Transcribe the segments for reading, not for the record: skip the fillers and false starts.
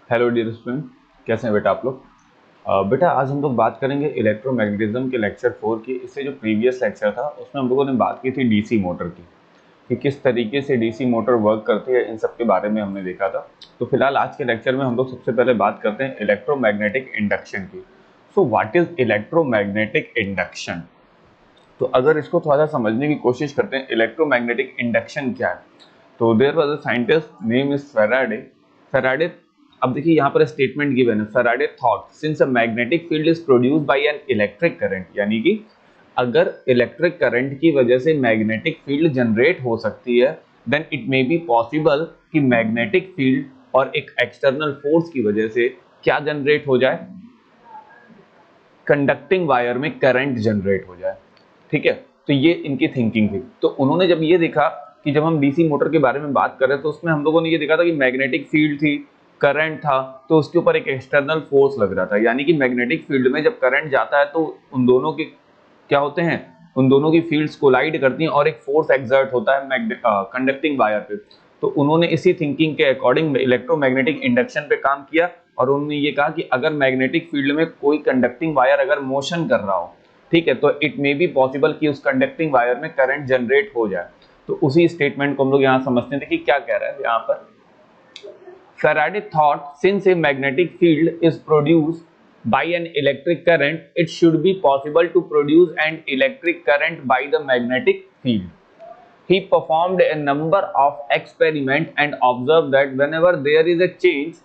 Hello dear student, कैसे हैं बेटा आप लोग। बेटा आज हम लोग बात करेंगे इलेक्ट्रोमैग्नेटिज्म के लेक्चर 4 की। इससे जो प्रीवियस लेक्चर था उसमें हम लोगों ने बात की थी डीसी मोटर की, कि किस तरीके से डीसी मोटर वर्क करती है, इन सब के बारे में हमने देखा था। तो फिलहाल आज के लेक्चर में हम लोग सबसे पहले बात करते हैं इलेक्ट्रोमैग्नेटिक इंडक्शन की। So what is electromagnetic induction. तो अगर इसको थोड़ा सा समझने की कोशिश करते हैं, इलेक्ट्रोमैग्नेटिक इंडक्शन क्या है। तो there was a scientist name is Faraday. Faraday, अब देखिए यहाँ पर स्टेटमेंट गिवन है, Faraday thought since a magnetic field is produced by an electric current, यानी कि अगर इलेक्ट्रिक करंट की वजह से मैग्नेटिक फील्ड जनरेट हो सकती है, then it may be possible कि मैग्नेटिक फील्ड और एक एक्सटर्नल फोर्स की वजह से क्या जनरेट हो जाए, कंडक्टिंग वायर में करंट जनरेट हो जाए। ठीक है, तो ये इनकी थिंकिंग थी। तो उन्होंने जब ये देखा कि जब हम डीसी मोटर के बारे में बात कर रहे हैं तो उसमें हम लोगों ने ये देखा था कि मैग्नेटिक फील्ड थी, करंट था, तो उसके ऊपर एक एक्सटर्नल फोर्स लग रहा था। यानी कि मैग्नेटिक फील्ड में जब करंट जाता है तो उन दोनों के क्या होते हैं, उन दोनों की फील्ड्स कोलाइड करती हैं और एक फोर्स एक्सर्ट होता है कंडक्टिंग वायर पे। तो उन्होंने इसी थिंकिंग के अकॉर्डिंग इलेक्ट्रोमैग्नेटिक इंडक्शन पे काम किया और उन्होंने ये कहा कि अगर मैग्नेटिक फील्ड में कोई कंडक्टिंग वायर अगर मोशन कर रहा हो, ठीक है, तो इट मे बी पॉसिबल कि उस कंडक्टिंग वायर में करंट जनरेट हो जाए। तो उसी स्टेटमेंट को हम लोग यहाँ समझते हैं। देखिए क्या कह रहा है यहाँ पर, Faraday thought since a magnetic field is produced by an electric current, it should be possible to produce an electric current by the magnetic field. He performed a number of experiments and observed that whenever there is a change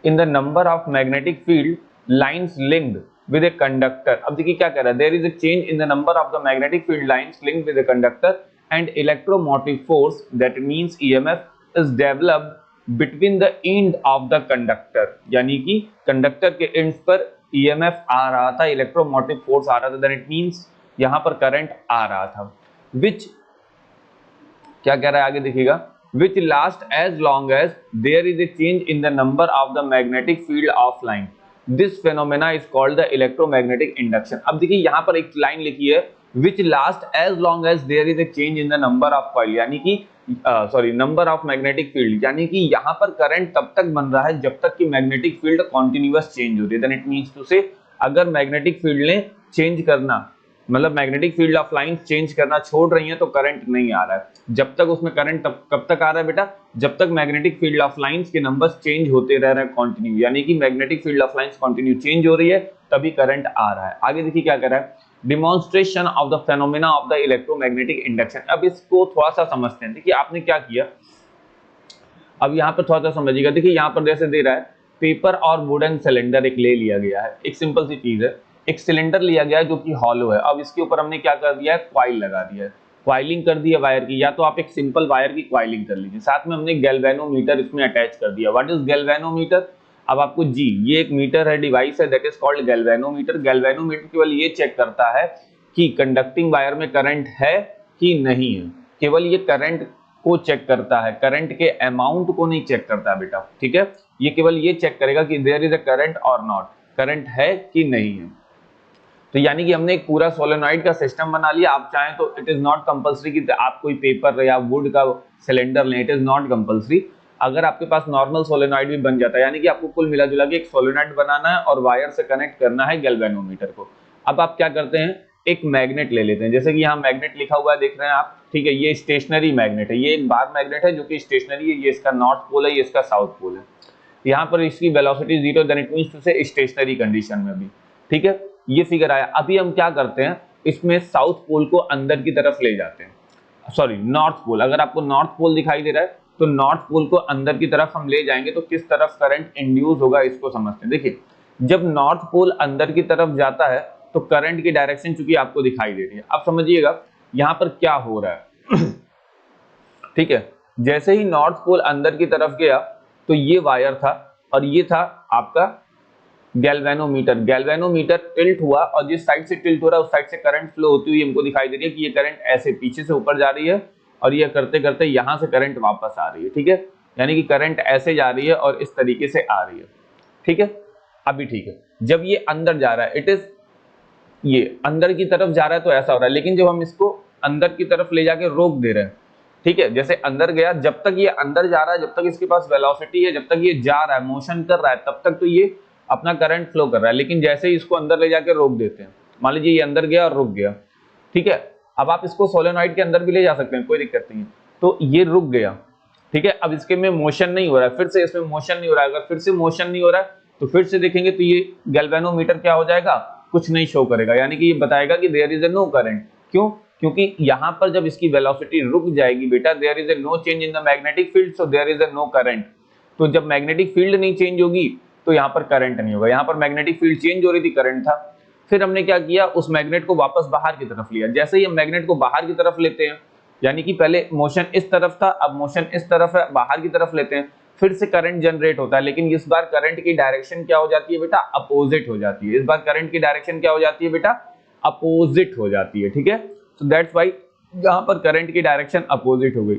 in the number of magnetic field lines linked with a conductor, अब देखिए क्या कह रहा है, there is a change in the number of the magnetic field lines linked with a conductor and electromotive force, that means EMF, is developed between the end of the conductor, यानी कि conductor के ends पर EMF आ रहा था, electromotive force आ रहा था, then it means यहाँ पर करंट आ रहा था, which क्या कह रहा है आगे देखिएगा, which last as long as there is a change in the number of the magnetic field of line, this phenomena is called the electromagnetic induction. अब देखिए यहाँ पर एक लाइन लिखी है, which last as long as there is a change in the number of coil, यानी कि sorry number of magnetic field, यानी कि यहाँ पर करंट तब तक बन रहा है जब तक कि मैग्नेटिक फील्ड कॉन्टिन्यूअस चेंज हो रही है। देन इट मीन्स टू से अगर मैग्नेटिक फील्ड ने चेंज करना, मतलब magnetic field of lines change करना छोड़ रही हैं तो करंट नहीं आ रहा है। जब तक उसमें करंट कब तक आ रहा है बेटा, जब तक मैग्नेटिक फील्ड ऑफ लाइंस के नंबर्स चेंज होते रह रहे हैं कंटिन्यू, यानी कि magnetic field of lines continue change हो रही है तभी करंट आ रहा है। आगे देखिए क्या कर रहा है, demonstration of the phenomena of the electromagnetic induction. अब इसको थोड़ा सा समझते हैं। देखिए आपने क्या किया, अब यहाँ पर थोड़ा सा समझिएगा। देखिए यहाँ पर जैसे दे रहा है, पेपर और वुडन सिलेंडर एक ले लिया गया है, एक सिंपल सी चीज है, एक सिलेंडर लिया गया है जो कि हॉलो है। अब इसके ऊपर हमने क्या कर दिया है, क्वाइल लगा दिया है, क्वाइलिंग कर दी है वायर की, या तो आप एक सिंपल वायर की क्वाइलिंग कर लीजिए, साथ में हमने गैल्वेनोमीटर इसमें अटैच कर दिया। व्हाट इज गैल्वेनोमीटर, अब आपको जी, ये एक मीटर है, डिवाइस है, that is called galvanometer. Galvanometer केवल ये चेक करता है कि कंडक्टिंग वायर में करंट है कि नहीं है, केवल ये करंट को चेक करता है, करंट के अमाउंट को नहीं चेक करता है बेटा, ठीक है। ये केवल ये चेक करेगा कि देयर इज अ करंट और नॉट, करंट है कि नहीं है। तो यानी कि हमने एक पूरा सोलेनॉइड का सिस्टम बना लिया। आप चाहें तो इट इज नॉट कंपलसरी कि आप कोई पेपर या वुड का सिलेंडर लें, इट इज नॉट कंपलसरी। अगर आपके पास नॉर्मल सोलेनॉइड भी बन जाता है, यानी कि आपको कुल मिला जुला के एक सोलेनॉइड बनाना है और वायर से कनेक्ट करना है गैल्वेनोमीटर को। अब आप क्या करते हैं, एक मैग्नेट ले लेते हैं, जैसे कि यहाँ मैग्नेट लिखा हुआ है, देख रहे हैं आप, ठीक है। ये स्टेशनरी मैग्नेट है, ये एक बार मैग्नेट है जो कि स्टेशनरी है, ये इसका नॉर्थ पोल है, ये इसका साउथ पोल है। यहाँ पर इसकी velocity 0, then it means to say stationary condition में भी, ठीक है। ये फिगर आया। अभी हम क्या करते हैं, इसमें साउथ पोल को अंदर की तरफ ले जाते हैं, सॉरी नॉर्थ पोल। अगर आपको नॉर्थ पोल दिखाई दे रहा है तो नॉर्थ पोल को अंदर की तरफ हम ले जाएंगे तो किस तरफ करंट इंड्यूस होगा इसको समझते हैं। देखिए जब नॉर्थ पोल अंदर की तरफ जाता है तो करंट की डायरेक्शन चूंकि आपको दिखाई दे रही है। अब समझिएगा यहाँ पर क्या हो रहा है ठीक है, जैसे ही नॉर्थ पोल अंदर की तरफ गया तो ये वायर था और ये था आपका गैल्वेनोमीटर। गैल्वेनोमीटर टिल्ट हुआ और जिस साइड से टिल्ट हो रहा है उस साइड से करंट फ्लो होती हुई हमको दिखाई दे रही है कि ये करंट ऐसे पीछे से ऊपर जा रही है और ये करते करते यहां से करंट वापस आ रही है, ठीक है। यानी कि करंट ऐसे जा रही है और इस तरीके से आ रही है, ठीक है। अभी ठीक है, जब ये अंदर जा रहा है, इट इज ये अंदर की तरफ जा रहा है तो ऐसा हो रहा है, लेकिन जब हम इसको अंदर की तरफ ले जाके रोक दे रहे हैं, ठीक है, जैसे अंदर गया, जब तक ये अंदर जा रहा है, जब तक इसके पास वेलोसिटी है, जब तक ये जा रहा है, मोशन कर रहा है, तब तक तो ये अपना करंट फ्लो कर रहा है। लेकिन जैसे ही इसको अंदर ले जाकर रोक देते हैं, मान लीजिए ये अंदर गया और रुक गया, ठीक है, अब आप इसको सोलेनॉइड के अंदर भी ले जा सकते हैं, कोई दिक्कत नहीं है। तो ये रुक गया, ठीक है, अब इसके में मोशन नहीं हो रहा है, फिर से इसमें मोशन नहीं हो रहा है। अगर फिर से मोशन नहीं हो रहा है तो फिर से देखेंगे तो ये गैल्वेनोमीटर क्या हो जाएगा, कुछ नहीं शो करेगा, यानी कि ये बताएगा कि there is a no current. क्यों? क्योंकि यहां पर जब इसकी वेलोसिटी रुक जाएगी बेटा, there is a no change in the magnetic field, so there is a no current. तो जब मैग्नेटिक फील्ड नहीं चेंज होगी तो यहाँ पर करंट नहीं होगा। यहाँ पर मैग्नेटिक फील्ड चेंज हो रही थी, करंट था। फिर हमने क्या किया, उस मैग्नेट को वापस बाहर की तरफ लिया। जैसे ही हम मैग्नेट को बाहर की तरफ लेते हैं, यानी कि पहले मोशन इस तरफ था, अब मोशन इस तरफ है, बाहर की तरफ लेते हैं, फिर से करंट जनरेट होता है। लेकिन इस बार करंट की डायरेक्शन क्या हो जाती है बेटा, अपोजिट हो जाती है। इस बार करंट की डायरेक्शन क्या हो जाती है बेटा, अपोजिट हो जाती है, ठीक है। सो दैट्स व्हाई यहां पर करंट की डायरेक्शन अपोजिट हो गई।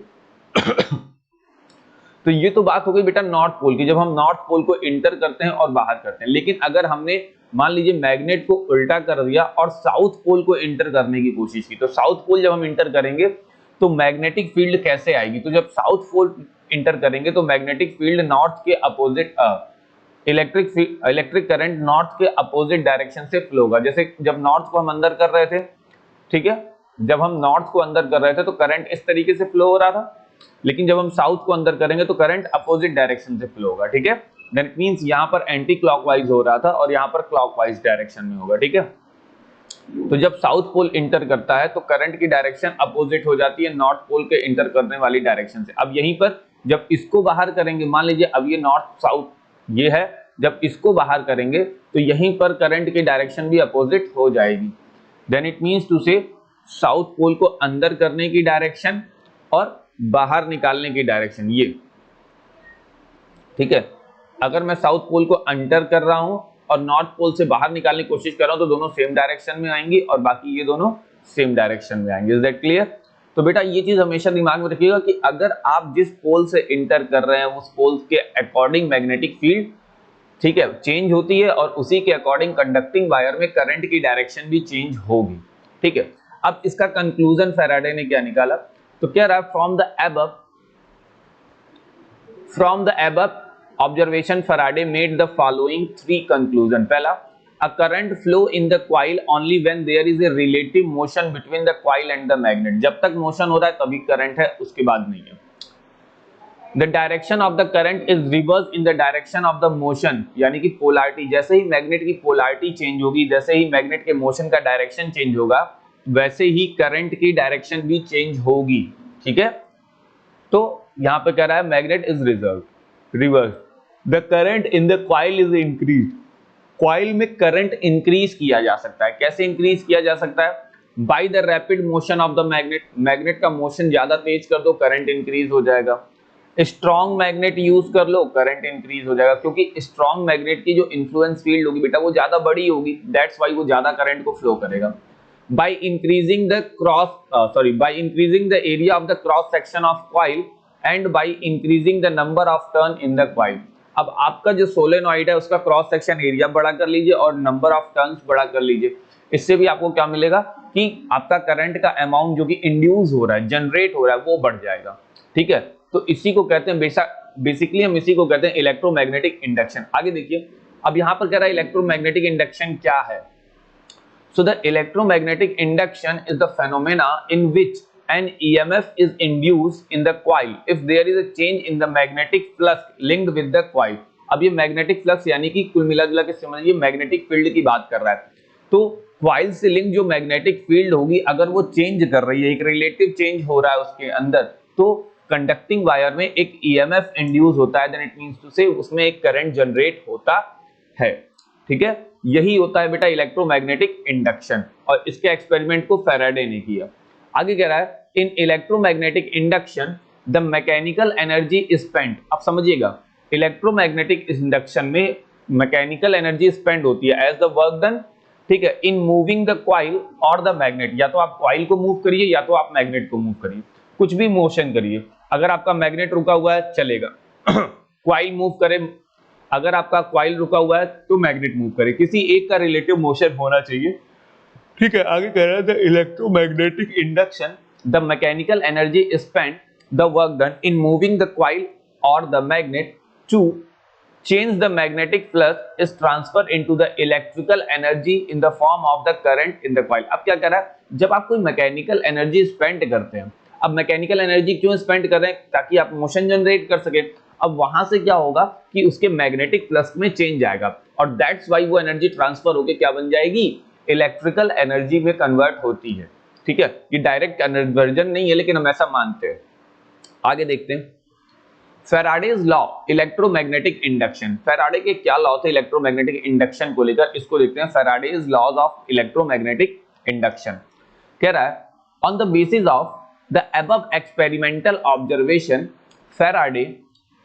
तो ये तो बात हो गई बेटा नॉर्थ पोल की, जब हम नॉर्थ पोल को इंटर करते हैं और बाहर करते हैं। लेकिन अगर हमने मान लीजिए मैग्नेट को उल्टा कर दिया और साउथ पोल को इंटर करने की कोशिश की, तो साउथ पोल जब हम इंटर करेंगे तो मैग्नेटिक फील्ड कैसे आएगी, तो जब साउथ पोल इंटर करेंगे तो मैग्नेटिक फील्ड नॉर्थ के अपोजिट, इलेक्ट्रिक करंट नॉर्थ के अपोजिट डायरेक्शन से फ्लो होगा। जैसे जब नॉर्थ को हम अंदर कर रहे थे, ठीक है, जब हम नॉर्थ को अंदर कर रहे थे तो करंट इस तरीके से फ्लो हो रहा था, लेकिन जब हम साउथ को अंदर करेंगे तो करंट अपोजिट डायरेक्शन से फ्लो होगा, ठीक है। दैट मींस यहां पर एंटी क्लॉकवाइज हो रहा था और यहां पर क्लॉकवाइज डायरेक्शन में होगा, ठीक है। तो जब साउथ पोल इंटर करता है तो करंट की डायरेक्शन अपोजिट हो जाती है नॉर्थ पोल के इंटर करने वाली डायरेक्शन से। अब यहीं पर जब इसको बाहर करेंगे, मान लीजिए अब ये नॉर्थ साउथ ये है, जब इसको बाहर करेंगे तो यहीं पर करंट की डायरेक्शन भी अपोजिट हो जाएगी। देन इट मींस टू से साउथ पोल को अंदर करने की डायरेक्शन और बाहर निकालने की डायरेक्शन, ये ठीक है। अगर मैं साउथ पोल को अंटर कर रहा हूं और नॉर्थ पोल से बाहर निकालने की कोशिश कर रहा हूं तो दोनों सेम डायरेक्शन में आएंगी और बाकी ये दोनों सेम डायरेक्शन में आएंगे। Is that clear? तो बेटा ये चीज हमेशा दिमाग में रखिएगा कि अगर आप जिस पोल से इंटर कर रहे हैं उस पोल के अकॉर्डिंग मैग्नेटिक फील्ड, ठीक है, चेंज होती है और उसी के अकॉर्डिंग कंडक्टिंग वायर में करंट की डायरेक्शन भी चेंज होगी, ठीक है। अब इसका कंक्लूजन फैराडे ने क्या निकाला, तो क्या रहा, from the above observation Faraday made the following three conclusion. पहला, a current flow in the coil only when there is a relative motion between the coil and the magnet. जब तक motion हो रहा है तभी करंट है, उसके बाद नहीं है। The direction of the current is reversed in the direction of the motion, यानी कि पोलैरिटी, जैसे ही मैग्नेट की पोलैरिटी चेंज होगी, जैसे ही मैग्नेट के मोशन का डायरेक्शन चेंज होगा, वैसे ही करंट की डायरेक्शन भी चेंज होगी, ठीक है। तो यहां पे कह रहा है magnet is reverse, the current in the coil is increase. Coil में करंट इंक्रीज किया जा सकता है। कैसे इंक्रीज किया जा सकता है? By the rapid motion of the magnet. Magnet का मोशन ज्यादा तेज कर दो, करंट इंक्रीज हो जाएगा। स्ट्रॉन्ग मैग्नेट यूज कर लो, करंट इंक्रीज हो जाएगा, क्योंकि स्ट्रॉन्ग मैग्नेट की जो इन्फ्लुएंस फील्ड होगी बेटा वो ज्यादा बड़ी होगी, दैट्स व्हाई वो ज्यादा करंट को फ्लो करेगा। by increasing the area of the cross section of coil and by increasing the number of turn in the coil. अब आपका जो सोलेनॉइड है उसका क्रॉस सेक्शन एरिया बड़ा कर लीजिए और नंबर ऑफ टर्न्स बड़ा कर लीजिए। इससे भी आपको क्या मिलेगा कि आपका करंट का अमाउंट जो कि इंड्यूस हो रहा है, जनरेट हो रहा है, वो बढ़ जाएगा, ठीक है। तो इसी को कहते हैं बेसिकली हम इसी को कहते हैं इलेक्ट्रोमैग्नेटिक इंडक्शन। आगे देखिए, अब यहाँ पर कह रहा है इलेक्ट्रोमैग्नेटिक इंडक्शन क्या है। So the electromagnetic induction is the phenomena in which an EMF is induced in the coil if there is a change in the magnetic flux linked with the coil. अब ये magnetic flux यानी कि कुल मिला जुला के समझिए magnetic field की बात कर रहा है। तो कॉइल से लिंक जो मैग्नेटिक फील्ड होगी अगर वो चेंज कर रही है, एक रिलेटिव चेंज हो रहा है उसके अंदर, तो कंडक्टिंग वायर में एक EMF इंड्यूस होता है, देन इट मींस टू से उसमें एक करंट जनरेट होता है, ठीक है। यही होता है बेटा इलेक्ट्रोमैग्नेटिक इंडक्शन और इसके एक्सपेरिमेंट को फैराडे ने किया। आगे कह रहा है in electromagnetic induction the mechanical energy spend. अब समझिएगा, इलेक्ट्रोमैग्नेटिक इंडक्शन में मैकेनिकल एनर्जी स्पेंड होती है एज द वर्क डन, ठीक है, इन मूविंग द कॉइल और द मैग्नेट। या तो आप कॉइल को मूव करिए या तो आप मैग्नेट को मूव करिए, कुछ भी मोशन करिए। अगर आपका मैग्नेट रुका हुआ है चलेगा, कॉइल मूव करे, अगर आपका कॉइल रुका हुआ है तो मैग्नेट मूव करे, किसी एक का रिलेटिव मोशन होना चाहिए, ठीक है। आगे कह रहा है the electromagnetic induction the mechanical energy spend the work done in moving the coil or the magnet to change the magnetic flux is transferred into the electrical energy in the form of the current in the coil. अब क्या कर रहा है, जब आप कोई mechanical energy spend करते हैं, अब मैकेनिकल एनर्जी क्यों स्पेंड कर रहे हैं, ताकि आप मोशन जनरेट कर सके। अब वहां से क्या होगा कि उसके मैग्नेटिक फ्लक्स में चेंज आएगा और दैट्स वाई वो एनर्जी ट्रांसफर होकर क्या बन जाएगी, इलेक्ट्रिकल एनर्जी में कन्वर्ट होती है। ठीक है, ये डायरेक्ट कन्वर्जन नहीं है लेकिन हम ऐसा मानते हैं। आगे देखते हैं Faraday's law electromagnetic induction. Faraday के क्या लॉ थे इलेक्ट्रोमैग्नेटिक इंडक्शन को लेकर, इसको देखते हैं। Faraday's laws of electromagnetic induction कह रहा है on the basis of the above experimental observation Faraday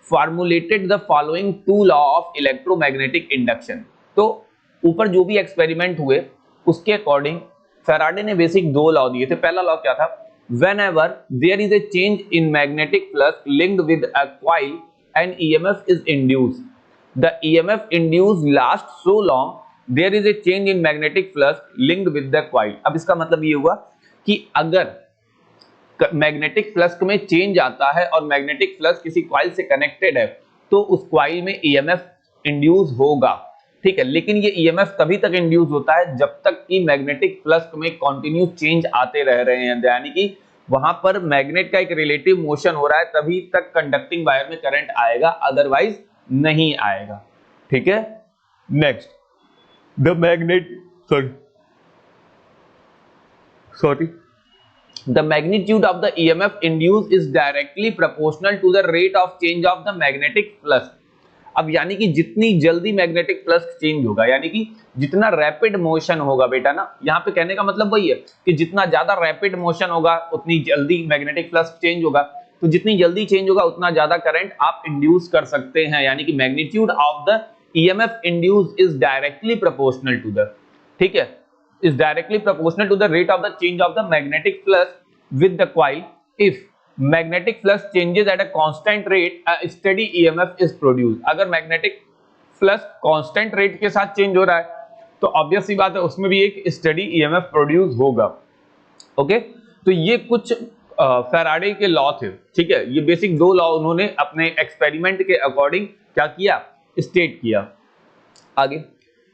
formulated the following two law of electromagnetic induction. तो ऊपर जो भी एक्सपेरिमेंट हुए उसके अकॉर्डिंग फैराडे ने बेसिक दो लॉ दिए थे। पहला लॉ क्या था, whenever there is a change in magnetic flux linked with a coil and EMF is induced, the EMF induced lasts so long there is a change in magnetic flux linked with the coil। अब इसका मतलब ये हुआ कि अगर magnetic flux में change आता है और मैग्नेटिक फ्लक्स किसी कॉइल से कनेक्टेड है तो उस कॉइल में ईएमएफ इंड्यूस होगा। ठीक है, लेकिन ये ईएमएफ तभी तक इंड्यूस होता है जब तक कि मैग्नेटिक फ्लक्स में कंटिन्यू चेंज आते रह रहे हैं, यानी कि वहां पर मैग्नेट का एक रिलेटिव मोशन हो रहा है, तभी तक कंडक्टिंग वायर में करंट आएगा, अदरवाइज नहीं आएगा। ठीक है, next the magnet the magnitude of the EMF induced is directly proportional to the rate of change of the magnetic flux। अब यानी कि जितनी जल्दी मैग्नेटिक फ्लक्स चेंज होगा, यानी कि जितना रैपिड मोशन होगा बेटा ना, यहाँ पे कहने का मतलब वही है कि जितना ज्यादा रैपिड मोशन होगा उतनी जल्दी मैग्नेटिक फ्लक्स चेंज होगा, तो जितनी जल्दी चेंज होगा उतना ज्यादा करंट आप इंड्यूस कर सकते हैं, यानी कि magnitude of the EMF induce is directly proportional to the, ठीक है, is directly proportional to the rate of the change of the magnetic flux with the coil। if magnetic flux changes at a constant rate a steady EMF is produced। अगर magnetic flux constant rate के साथ change हो रहा है तो obvious सी बात है उसमें भी एक steady EMF प्रोड्यूस होगा। ओके, तो ये कुछ फैराडे के लॉ थे। ठीक है, ये बेसिक दो लॉ उन्होंने अपने एक्सपेरिमेंट के अकॉर्डिंग क्या किया, स्टेट किया। आगे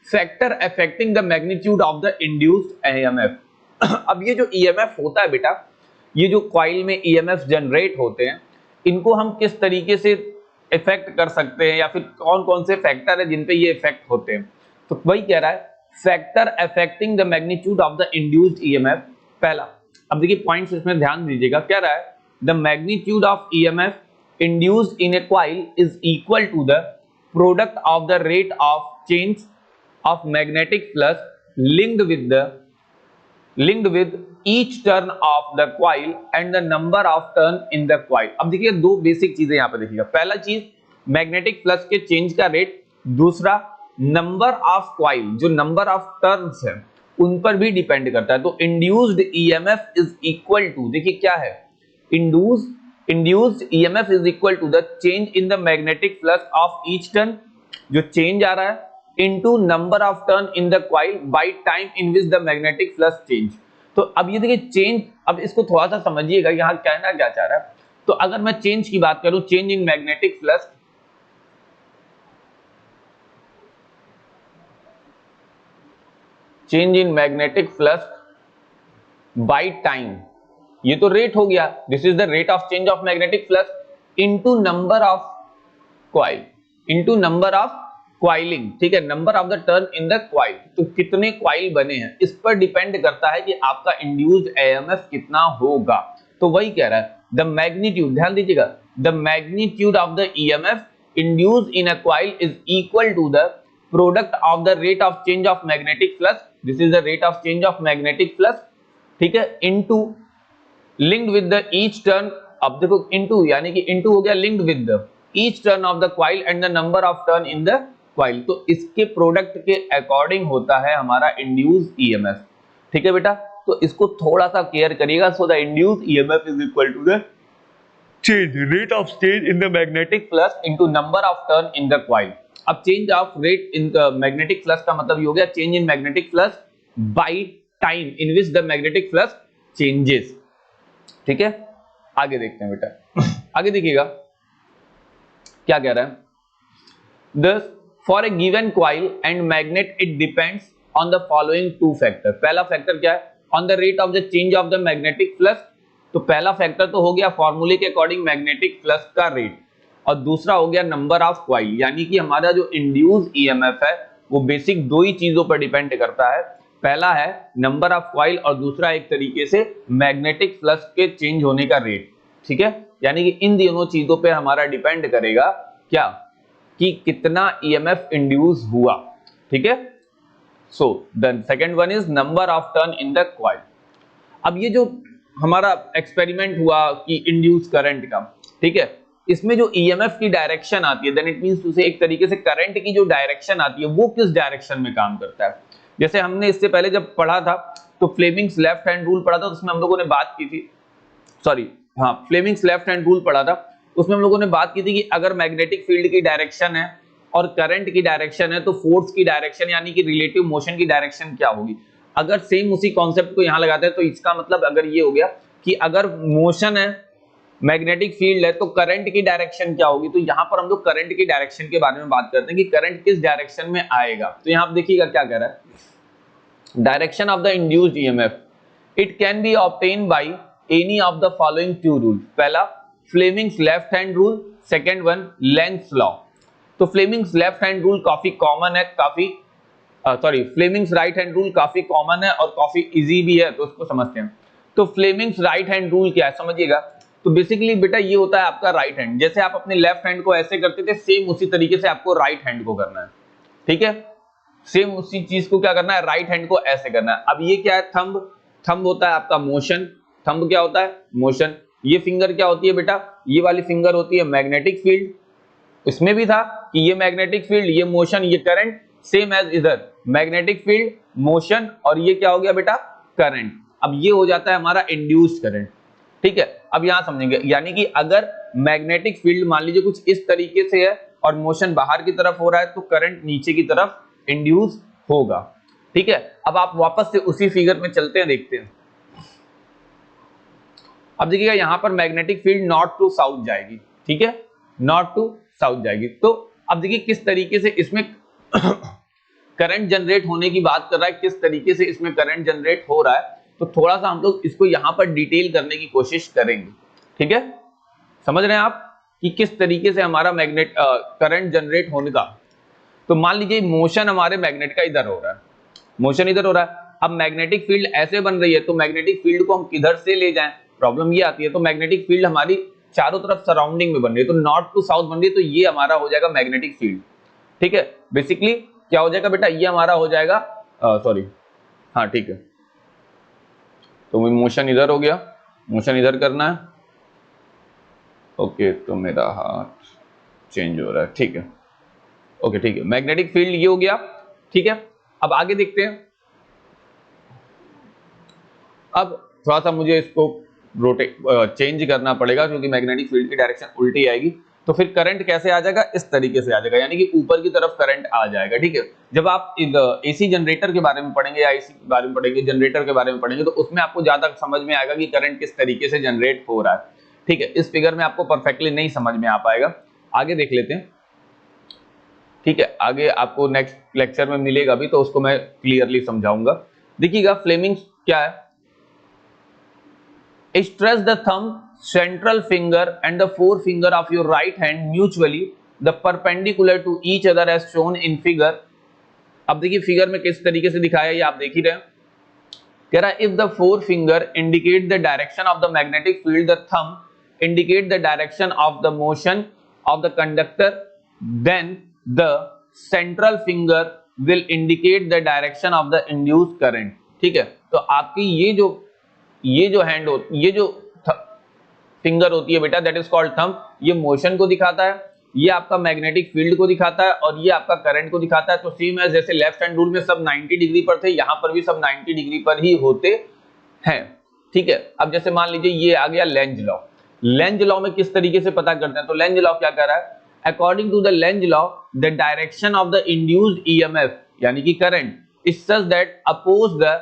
factor affecting the magnitude of the induced EMF। अब ये जो EMF होता है बेटा, ये जो कॉइल में EMF जनरेट होते हैं, इनको हम किस तरीके से इफेक्ट कर सकते हैं या फिर कौन कौन से फैक्टर है जिन पे ये इफेक्ट होते हैं। तो वही कह रहा है factor affecting the magnitude of the induced EMF। पहला, अब देखिए पॉइंट्स इसमें ध्यान दीजिएगा, कह रहा है the magnitude of EMF induced in a coil is equal to the product of the rate of change of magnetic flux linked with each turn of the coil and the number of turn in the coil। अब देखिए दो basic चीजें यहां पे देखिएगा, पहला चीज magnetic flux के चेंज का रेट, दूसरा नंबर ऑफ कॉइल, जो नंबर ऑफ टर्न्स है उन पर भी डिपेंड करता है। तो induced EMF is equal to, देखिए क्या है, induced EMF is equal to the change in the magnetic flux of each turn, जो चेंज आ रहा है, into number of turn in the coil by time in which the magnetic flux change। तो अब ये देखिए चेंज, अब इसको थोड़ा सा समझिएगा यहाँ कहना क्या चाह रहा है। तो अगर मैं चेंज की बात करूं, change in magnetic flux, change in magnetic flux by time, ये तो रेट हो गया, this is the rate of change of magnetic flux into number of coil, into number of coiling. ठीक है, number of the turn in the coil, तो कितने coil बने हैं इस पर डिपेंड करता है कि आपका इंड्यूस्ड EMF कितना होगा। तो वही कह रहा है द मैग्नीट्यूड, ध्यान दीजिएगा, the magnitude of the EMF induced in a coil is equal to the product of the rate of change of magnetic flux, this is the rate of change of magnetic flux, ठीक है, into linked with the each turn. अब देखो into यानी कि into हो गया linked with the each turn of the coil and the number of turn in the coil. तो इसके प्रोडक्ट के अकॉर्डिंग होता है हमारा इंड्यूस्ड EMF। ठीक है बेटा, तो इसको थोड़ा सा केयर करिएगा। So the induced EMF is equal to the change rate of change in the magnetic flux into number of turn in the coil. अब change of rate in the magnetic flux का मतलब ये हो गया change in magnetic flux by time in which the magnetic flux changes. ठीक है, आगे देखते हैं बेटा, आगे देखिएगा क्या कह रहा है। Thus, for a given coil and magnet, it depends on the following two factor। पहला फैक्टर क्या है? On the rate of the change of the magnetic flux। तो पहला फैक्टर तो हो गया फॉर्मूले के अकॉर्डिंग मैग्नेटिक फ्लक्स का रेट, और दूसरा हो गया नंबर ऑफ कॉइल, यानी कि हमारा जो इंड्यूस ईएमएफ है वो बेसिक दो ही चीजों पर डिपेंड करता है। पहला है नंबर ऑफ कॉइल और दूसरा एक तरीके से मैग्नेटिक फ्लक्स के चेंज होने का रेट। ठीक है, यानी कि इन दोनों चीजों पे हमारा डिपेंड करेगा क्या, कि कितना ईएमएफ इंड्यूस हुआ। ठीक है, so the second one is number of turn in the coil. अब ये जो हमारा एक्सपेरिमेंट हुआ कि इंड्यूस करंट का, ठीक है, इसमें जो ईएमएफ की डायरेक्शन आती है, देन इट मींस टू से एक तरीके से करंट की जो डायरेक्शन आती है वो किस डायरेक्शन में काम करता है। जैसे हमने इससे पहले जब पढ़ा था तो फ्लेमिंग्स लेफ्ट हैंड रूल पढ़ा था, तो उसमें हम लोगों ने बात की थी, सॉरी हाँ, फ्लेमिंग्स लेफ्ट हैंड रूल पढ़ा था, उसमें हम लोगों ने बात की थी कि अगर मैग्नेटिक फील्ड की डायरेक्शन है और करंट की डायरेक्शन है तो फोर्स की डायरेक्शन यानी कि रिलेटिव मोशन की डायरेक्शन क्या होगी। अगर सेम उसी कॉन्सेप्ट को यहां लगाते हैं तो इसका मतलब अगर ये हो गया कि अगर मोशन है, मैग्नेटिक फील्ड है, तो करंट की डायरेक्शन क्या होगी। तो यहां पर हम लोग करंट की डायरेक्शन के बारे में बात करते हैं कि करंट किस डायरेक्शन में आएगा। तो यहां आप देखिएगा क्या कह रहा है, direction of the induced EMF it can be obtain by any of the following two rule. पहला Fleming's left hand rule, second one Lenz law. तो फ्लेमिंग्स लेफ्ट हैंड रूल काफी कॉमन है, फ्लेमिंग्स राइट हैंड रूल काफी common है और काफी easy भी है, तो उसको समझते हैं। तो फ्लेमिंग्स राइट हैंड रूल क्या है समझिएगा। तो बेसिकली बेटा ये होता है आपका राइट हैंड, जैसे आप अपने लेफ्ट हैंड को ऐसे करते थे सेम उसी तरीके से आपको राइट हैंड को करना है। ठीक है, सेम उसी चीज को क्या करना है, राइट हैंड को ऐसे करना है। अब ये क्या है, थंब, थंब होता है आपका मोशन, थंब क्या होता है, मोशन। ये फिंगर क्या होती है बेटा, ये वाली फिंगर होती है मैग्नेटिक फील्ड। इसमें भी था कि ये मैग्नेटिक फील्ड, ये मोशन, ये करंट, सेम एज इधर मैग्नेटिक फील्ड, मोशन, और ये क्या हो गया बेटा, करंट। अब ये हो जाता है हमारा इंड्यूस्ड करंट। ठीक है, अब यहां समझेंगे, यानी कि अगर मैग्नेटिक फील्ड मान लीजिए कुछ इस तरीके से है और मोशन बाहर की तरफ हो रहा है तो करंट नीचे की तरफ इंड्यूस होगा। ठीक है, अब आप वापस से उसी फिगर में चलते हैं, देखते हैं। अब देखिएगा यहां पर magnetic field north to south जाएगी। ठीक है, नॉर्थ टू साउथ जाएगी। तो अब देखिए किस तरीके से इसमें करंट जनरेट होने की बात कर रहा है, किस तरीके से इसमें करंट जनरेट हो रहा है। तो थोड़ा सा हम लोग इसको यहां पर डिटेल करने की कोशिश करेंगे। ठीक है, समझ रहे हैं आप कि किस तरीके से हमारा मैग्नेट करंट जनरेट होने का। तो मान लीजिए मोशन हमारे मैग्नेट का इधर हो रहा है, मोशन इधर हो रहा है। अब मैग्नेटिक फील्ड ऐसे बन रही है तो मैग्नेटिक फील्ड को हम किधर से ले जाएं, प्रॉब्लम ये आती है। तो मैग्नेटिक फील्ड हमारी चारों तरफ सराउंडिंग में बन रही है, तो नॉर्थ टू साउथ बन रही है, तो ये हमारा हो जाएगा मैग्नेटिक फील्ड। ठीक है, बेसिकली क्या हो जाएगा बेटा, ये हमारा हो जाएगा सॉरी हाँ ठीक है, तो मोशन इधर हो गया, मोशन इधर करना है। ओके, तो मेरा हाथ चेंज हो रहा है। ठीक है, ओके ठीक है, मैग्नेटिक फील्ड ये हो गया। ठीक है, अब आगे देखते हैं। अब थोड़ा सा मुझे इसको रोटेट चेंज करना पड़ेगा क्योंकि मैग्नेटिक फील्ड की डायरेक्शन उल्टी आएगी। तो फिर करंट कैसे आ जाएगा, इस तरीके से आ जाएगा, यानी कि ऊपर की तरफ करंट आ जाएगा। ठीक है, जब आप एसी जनरेटर के बारे में पढ़ेंगे या एसी के बारे में पढ़ेंगे, जनरेटर के बारे में पढ़ेंगे, तो उसमें आपको ज्यादा समझ में आएगा कि करंट किस तरीके से जनरेट हो रहा है। ठीक है, इस फिगर में आपको परफेक्टली नहीं समझ में आ पाएगा, आगे देख लेते हैं। ठीक है, आगे आपको नेक्स्ट लेक्चर में मिलेगा भी, तो उसको मैं क्लियरली समझाऊंगा। देखिएगा फ्लेमिंग्स क्या है, stretch the thumb, central finger and the forefinger of your right hand mutually the perpendicular to each other as shown in figure। अब देखिए फिगर में किस तरीके से दिखाया है, ये आप देख ही रहे हैं। कह रहा है if the forefinger indicate the direction of the magnetic field, the thumb indicate the direction of the motion of the conductor, then the central finger will indicate the direction of the induced current। ठीक है, तो आपकी ये जो hand हो, ये जो finger होती है बेटा, दैट इज कॉल्ड थंब, ये मोशन को दिखाता है, ये आपका मैग्नेटिक फील्ड को दिखाता है और ये आपका करंट को दिखाता है। तो सेम है जैसे लेफ्ट हैंड रूल में सब 90 डिग्री पर थे, यहां पर भी सब 90 डिग्री पर ही होते हैं। ठीक है, अब जैसे मान लीजिए ये आ गया लेंज लॉ। लेंज लॉ में किस तरीके से पता करते हैं, तो लेंज लॉ क्या कह रहा है, according to the Lenz law the direction of the induced EMF यानी कि current is such that oppose the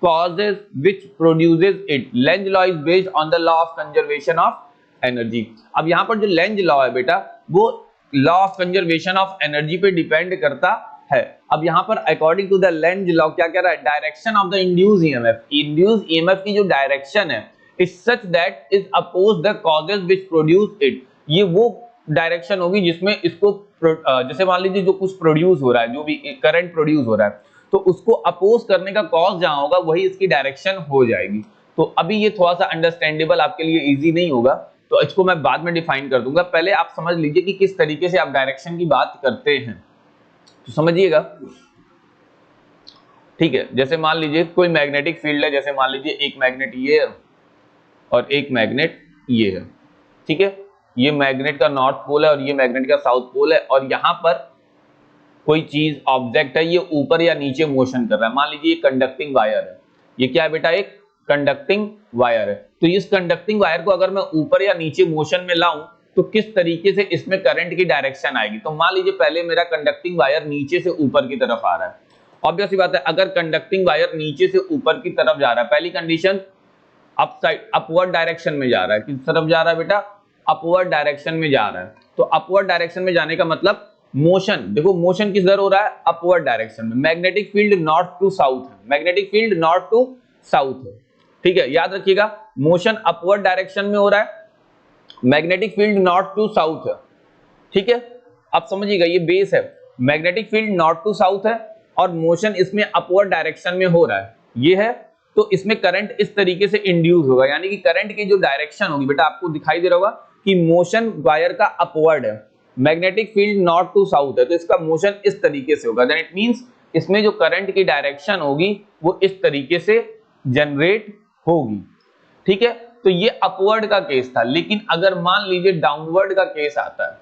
causes which produces it. Lenz law is based on the law of conservation of energy. अब यहाँ पर जो Lenz law है बेटा वो law of conservation of energy पे डिपेंड करता है। अब यहाँ पर according to the Lenz law क्या कह रहा है, direction of the induce EMF, induce EMF की जो डायरेक्शन है is such that is oppose the causes which produce it. ये वो डायरेक्शन होगी जिसमें इसको जैसे मान लीजिए जो कुछ प्रोड्यूस हो रहा है, जो भी करंट प्रोड्यूस हो रहा है, तो उसको अपोज करने का कॉज जहां होगा वही इसकी डायरेक्शन हो जाएगी। तो अभी ये थोड़ा सा अंडरस्टैंडेबल आपके लिए इजी नहीं होगा, तो इसको मैं बाद में डिफाइन कर दूंगा। पहले आप समझ लीजिए कि किस तरीके से आप डायरेक्शन की बात करते हैं, तो समझिएगा। ठीक है, जैसे मान लीजिए कोई मैग्नेटिक फील्ड है, जैसे मान लीजिए एक मैग्नेट ये है और एक मैग्नेट ये है। ठीक है, ये मैग्नेट का नॉर्थ पोल है और ये मैग्नेट का साउथ पोल है, और यहां पर कोई चीज ऑब्जेक्ट है, ये ऊपर या नीचे मोशन कर रहा है। मान लीजिए ये कंडक्टिंग वायर है, ये क्या है बेटा, एक कंडक्टिंग वायर है। तो इस कंडक्टिंग वायर को अगर मैं ऊपर या नीचे मोशन में लाऊं तो किस तरीके से इसमें करंट की डायरेक्शन आएगी। तो मान लीजिए पहले मेरा कंडक्टिंग वायर नीचे से ऊपर की तरफ आ रहा है। ऑब्वियस सी बात है, अगर कंडक्टिंग वायर नीचे से ऊपर की तरफ जा रहा है, पहली condition up side upward direction में जा रहा है। किस तरफ जा रहा है बेटा, अपवर्ड डायरेक्शन में जा रहा है। तो अपवर्ड डायरेक्शन में जाने का मतलब मोशन, देखो मोशन किधर हो रहा है, अपवर्ड डायरेक्शन में। Magnetic field north to south है, magnetic field north to south है। ठीक है, याद रखिएगा, मोशन अपवर्ड डायरेक्शन में हो रहा है, magnetic field north to south है। ठीक है, अब समझिएगा ये बेस है, magnetic field north to south है और मोशन इसमें अपवर्ड डायरेक्शन में हो रहा है, ये है। तो इसमें करंट इस तरीके से इंड्यूस होगा, यानी कि करंट की जो डायरेक्शन होगी बेटा, आपको दिखाई दे रहा होगा कि मोशन वायर का अपवर्ड है, magnetic field north to south है, तो इसका मोशन इस तरीके से होगा। देन इट मींस इसमें जो करंट की डायरेक्शन होगी वो इस तरीके से जनरेट होगी। ठीक है, तो ये अपवर्ड का केस था। लेकिन अगर मान लीजिए डाउनवर्ड का केस आता है,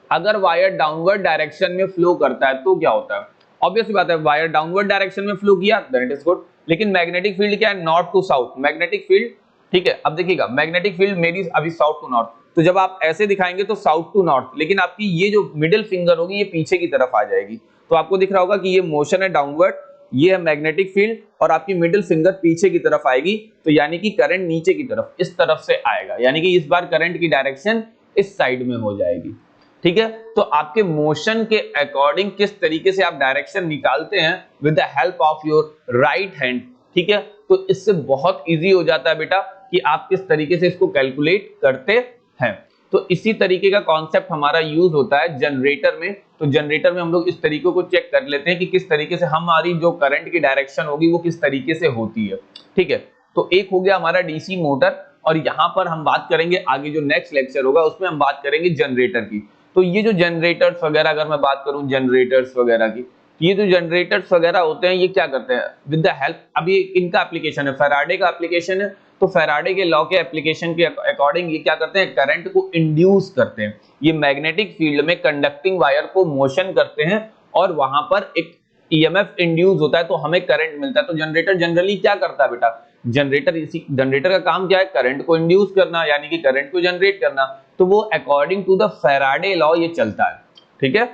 अगर वायर डाउनवर्ड डायरेक्शन में फ्लो करता है तो क्या होता है, ऑब्वियस बात है, वायर डाउनवर्ड डायरेक्शन में फ्लो किया देन इट इज गुड। लेकिन मैग्नेटिक फील्ड क्या है, north to south magnetic field. ठीक है, अब देखिएगा मैग्नेटिक फील्ड मेरी अभी साउथ टू नॉर्थ, तो जब आप ऐसे दिखाएंगे तो साउथ टू नॉर्थ, लेकिन आपकी ये जो मिडिल फिंगर होगी ये पीछे की तरफ आ जाएगी। तो आपको दिख रहा होगा कि ये मोशन है डाउनवर्ड, ये है मैग्नेटिक फील्ड, और आपकी मिडिल फिंगर पीछे की तरफ आएगी, तो यानी कि करंट नीचे की तरफ इस तरफ से आएगा, यानी कि इस बार करंट की डायरेक्शन इस साइड में हो जाएगी। ठीक है, तो आपके मोशन के अकॉर्डिंग किस तरीके से आप डायरेक्शन निकालते हैं with the help of your right hand. ठीक है, तो इससे बहुत इजी हो जाता है बेटा कि आप किस तरीके से इसको कैलकुलेट करते हैं। तो इसी तरीके का कॉन्सेप्ट हमारा यूज होता है जनरेटर में। तो जनरेटर में हम लोग इस तरीके को चेक कर लेते हैं कि किस तरीके से हमारी जो करंट की डायरेक्शन होगी वो किस तरीके से होती है। ठीक है, तो एक हो गया हमारा डीसी मोटर, और यहाँ पर हम बात करेंगे आगे जो नेक्स्ट लेक्चर होगा उसमें हम बात करेंगे जनरेटर की। तो ये जो जनरेटर्स वगैरह, अगर मैं बात करूं जनरेटर्स वगैरह की, ये जो जनरेटर्स वगैरह होते हैं ये क्या करते हैं विद द हेल्प, अभी इनका एप्लीकेशन है, फैराडे का एप्लीकेशन है। तो फैराडे के लॉ के एप्लीकेशन के अकॉर्डिंग ये क्या करते हैं, करंट को इंड्यूस करते हैं। ये मैग्नेटिक फील्ड में कंडक्टिंग वायर को मोशन करते हैं और वहां पर एक ईएमएफ इंड्यूस होता है, तो हमें करंट मिलता है। तो जनरेटर जनरली क्या करता है बेटा, जनरेटर का काम क्या है, करंट को इंड्यूस करना, यानी कि करंट को जनरेट करना। तो वो according to the Faraday law ये चलता है। ठीक है,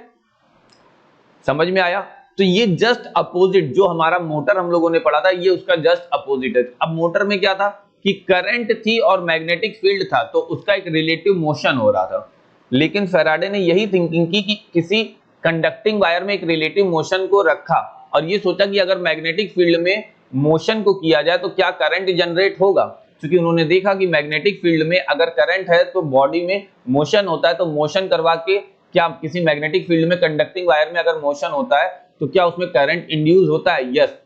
समझ में आया। तो ये जस्ट अपोजिट जो हमारा मोटर हम लोगों ने पढ़ा था, ये उसका जस्ट अपोजिट है। अब मोटर में क्या था कि करंट थी और मैग्नेटिक फील्ड था, तो उसका एक रिलेटिव मोशन हो रहा था। लेकिन फैराडे ने यही थिंकिंग की कि किसी कंडक्टिंग वायर में एक रिलेटिव मोशन को रखा और ये सोचा कि अगर मैग्नेटिक फील्ड में मोशन को किया जाए तो क्या करंट जनरेट होगा। क्योंकि उन्होंने देखा कि मैग्नेटिक फील्ड में अगर करंट है तो बॉडी में मोशन होता है, तो मोशन करवा के क्या किसी मैग्नेटिक फील्ड में कंडक्टिंग वायर में अगर मोशन होता है तो क्या उसमें करंट इंड्यूस होता है। यस,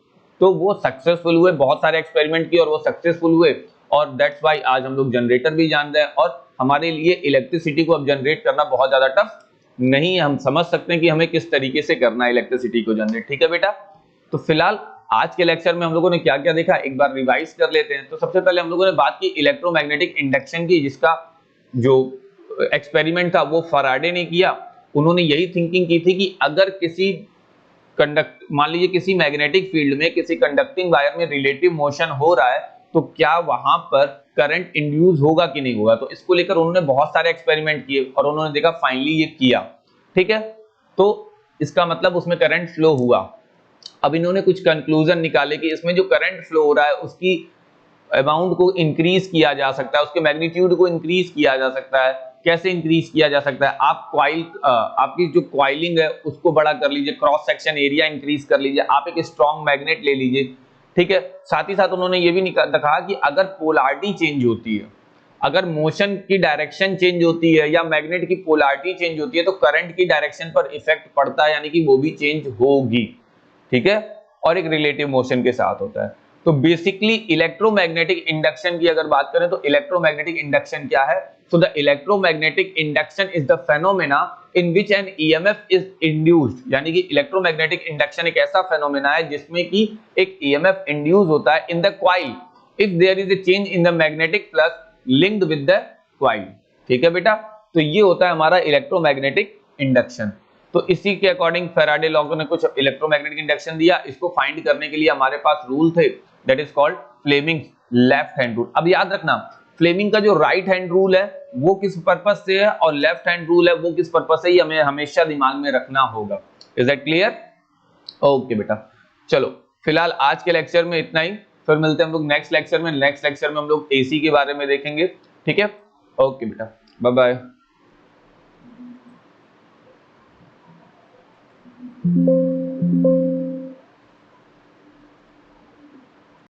तो वो सक्सेसफुल हुए, बहुत सारे एक्सपेरिमेंट किए और वो सक्सेसफुल हुए, और दैट्स वाई आज हम लोग जनरेटर भी जान रहे हैं। और हमारे लिए इलेक्ट्रिसिटी को अब जनरेट करना बहुत ज्यादा टफ नहीं है, हम समझ सकते हैं कि हमें किस तरीके से करना है इलेक्ट्रिसिटी को जनरेट। ठीक है बेटा, तो फिलहाल आज के लेक्चर में हम लोगों ने क्या क्या देखा एक बार रिवाइज कर लेते हैं। तो सबसे पहले हम लोगों ने बात की इलेक्ट्रोमैग्नेटिक इंडक्शन की, जिसका जो एक्सपेरिमेंट था वो फैराडे ने किया। उन्होंने यही थिंकिंग की थी कि अगर किसी मान लीजिए किसी मैग्नेटिक फील्ड में किसी कंडक्टिंग वायर में रिलेटिव मोशन हो रहा है तो क्या वहां पर करंट इंड्यूस होगा कि नहीं होगा। तो इसको लेकर उन्होंने बहुत सारे एक्सपेरिमेंट किए और उन्होंने देखा फाइनली ये किया। ठीक है, तो इसका मतलब उसमें करंट फ्लो हुआ। अब इन्होंने कुछ कंक्लूजन निकाले कि इसमें जो करंट फ्लो हो रहा है उसकी अमाउंट को इंक्रीज किया जा सकता है, उसके मैग्नीट्यूड को इंक्रीज किया जा सकता है। कैसे इंक्रीज किया जा सकता है? आप आपकी जो कॉइलिंग है उसको बड़ा कर लीजिए, क्रॉस सेक्शन एरिया इंक्रीज कर लीजिए, आप एक स्ट्रॉन्ग मैग्नेट ले लीजिए, ठीक है। साथ ही साथ उन्होंने ये भी कहा कि अगर पोलैरिटी चेंज होती है, अगर मोशन की डायरेक्शन चेंज होती है या मैग्नेट की पोलैरिटी चेंज होती है तो करंट की डायरेक्शन पर इफेक्ट पड़ता है, यानी कि वो भी चेंज होगी, ठीक है। और एक रिलेटिव मोशन के साथ होता है। तो बेसिकली इलेक्ट्रोमैग्नेटिक इंडक्शन की अगर बात करें तो इलेक्ट्रोमैग्नेटिक इंडक्शन क्या है? So the electromagnetic induction is the phenomena in which N EMF is induced, यानी कि इलेक्ट्रोमैग्नेटिक इंडक्शन एक ऐसा फेनोमेना है जिसमें कि एक ईएमएफ इंड्यूस होता है in the coil if there is a change in the magnetic flux linked with the coil, ठीक है बेटा। तो ये होता है हमारा इलेक्ट्रोमैग्नेटिक इंडक्शन। तो इसी के अकॉर्डिंग फैराडे लॉ ने कुछ इलेक्ट्रोमैग्नेटिक इंडक्शन दिया। इसको फाइंड करने के लिए हमारे पास रूल थे, that is called Fleming's left hand rule. अब याद रखना, फ्लेमिंग का जो राइट हैंड रूल है वो किस पर्पस से है और लेफ्ट हैंड रूल है वो किस पर्पस से, हमें हमेशा दिमाग में रखना होगा। Is that clear? ओके बेटा, चलो फिलहाल आज के लेक्चर में इतना ही, फिर मिलते हैं हम लोग नेक्स्ट लेक्चर में। नेक्स्ट लेक्चर में हम लोग एसी के बारे में देखेंगे, ठीक है। ओके बेटा, बाय बाय।